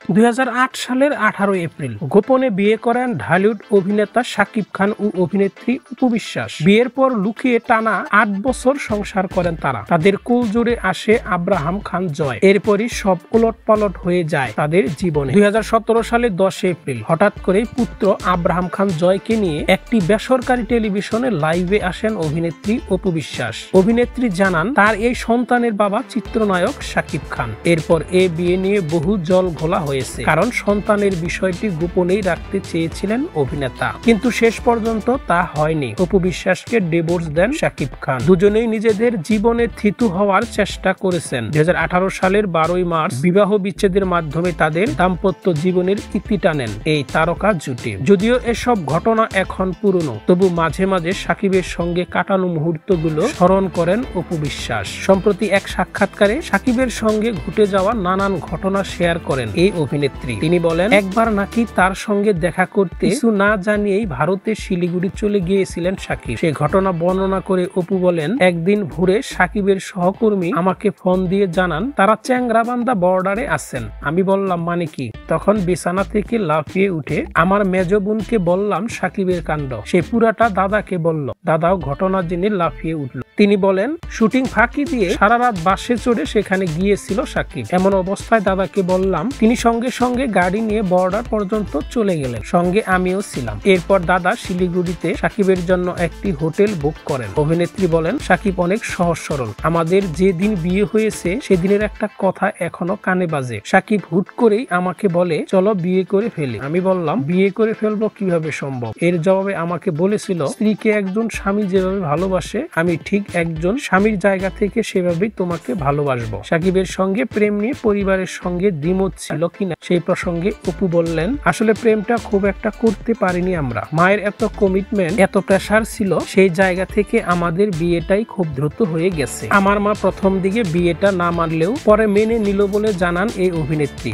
2008 সালের 18 এপ্রিল গোপনে বিয়ে করেন ঢালিউড অভিনেতা শাকিব খান ও অভিনেত্রী অপু বিশ্বাস। বিয়ের পর লুকিয়ে টানা 8 বছর সংসার করেন তারা। তাদের কোল জোড়ে আসে আব্রাহাম খান জয়। এরপরই সব উলটপালট হয়ে যায় তাদের জীবনে। 2017 সালের 10 এপ্রিল হঠাৎ করে পুত্র আব্রাহাম খান জয়কে নিয়ে একটি বেসরকারি টেলিভিশনে লাইভে আসেন অভিনেত্রী অপু বিশ্বাস। অভিনেত্রী জানান তার এই সন্তানের বাবা চিত্রনায়ক শাকিব খান। এরপর এই বিয়ে নিয়ে বহু জল ঘোলা হয়েছে, কারণ সন্তানের বিষয়টি গোপনেই রাখতে চেয়েছিলেন অভিনেতা, কিন্তু শেষ পর্যন্ত তা হয়নি। অপু বিশ্বাসকে ডিভোর্স দেন শাকিব খান। দুজনেই নিজেদের জীবনে থিতু হওয়ার চেষ্টা করেছেন। 2018 সালের 12 মার্চ বিবাহ বিচ্ছেদের মাধ্যমে তাদের দাম্পত্য জীবনের ইতি টানেন এই তারকা জুটি। যদিও এসব ঘটনা এখন পুরনো, তবু মাঝে মাঝে শাকিবের সঙ্গে কাটানো মুহূর্তগুলো স্মরণ করেন অপু বিশ্বাস। সম্প্রতি এক সাক্ষাৎকারে শাকিবের সঙ্গে ঘটে যাওয়া নানান ঘটনা শেয়ার করেন এই অভিনেত্রী। তিনি বলেন, একবার নাকি তার সঙ্গে দেখা করতে কিছু না জানিয়েই ভারতের শিলিগুড়ি চলে গিয়েছিলেন শাকিব। সে ঘটনা বর্ণনা করে অপু বলেন, একদিন ভোরে শাকিবের সহকর্মী আমাকে ফোন দিয়ে জানান তারা চ্যাংরাবান্ধা বর্ডারে আছেন। আমি বললাম মানে কি? তখন বিছানা থেকে লাফিয়ে উঠে আমার মেজ বোনকে বললাম শাকিবের কাণ্ড। সে পুরাটা দাদাকে বলল। দাদাও ঘটনা জেনে লাফিয়ে উঠল। তিনি বলেন, শুটিং ফাঁকি দিয়ে সারা রাত বাসে চড়ে সেখানে গিয়েছিল শাকিব। এমন অবস্থায় দাদাকে বললাম, তিনি সঙ্গে সঙ্গে গাড়ি নিয়ে বর্ডার পর্যন্ত চলে গেলেন। সঙ্গে আমিও ছিলাম। এরপর দাদা শিলিগুড়িতে শাকিবের জন্য একটি হোটেল বুক করেন। অভিনেত্রী বলেন, শাকিব অনেক সহজ সরল। আমাদের যে দিন বিয়ে হয়েছে সেদিনের একটা কথা এখনো কানে বাজে। শাকিব হুট করেই আমাকে বলে, চলো বিয়ে করে ফেলি। আমি বললাম, বিয়ে করে ফেলবো কিভাবে সম্ভব? এর জবাবে আমাকে বলেছিল, স্ত্রীকে একজন স্বামী যেভাবে ভালোবাসে আমি ঠিক একজন স্বামীর জায়গা থেকে সেভাবেই তোমাকে ভালোবাসবো। শাকিবের সঙ্গে প্রেম নিয়ে পরিবারের সঙ্গে দ্বিমত ছিল কিনা সেই প্রসঙ্গে অপু বললেন, আসলে প্রেমটা খুব একটা করতে পারিনি আমরা। মায়ের এত কমিটমেন্ট, এত প্রেসার ছিল, সেই জায়গা থেকে আমাদের বিয়েটাই খুব দ্রুত হয়ে গেছে। আমার মা প্রথম দিকে বিয়েটা না মানলেও পরে মেনে নিল বলে জানান এই অভিনেত্রী।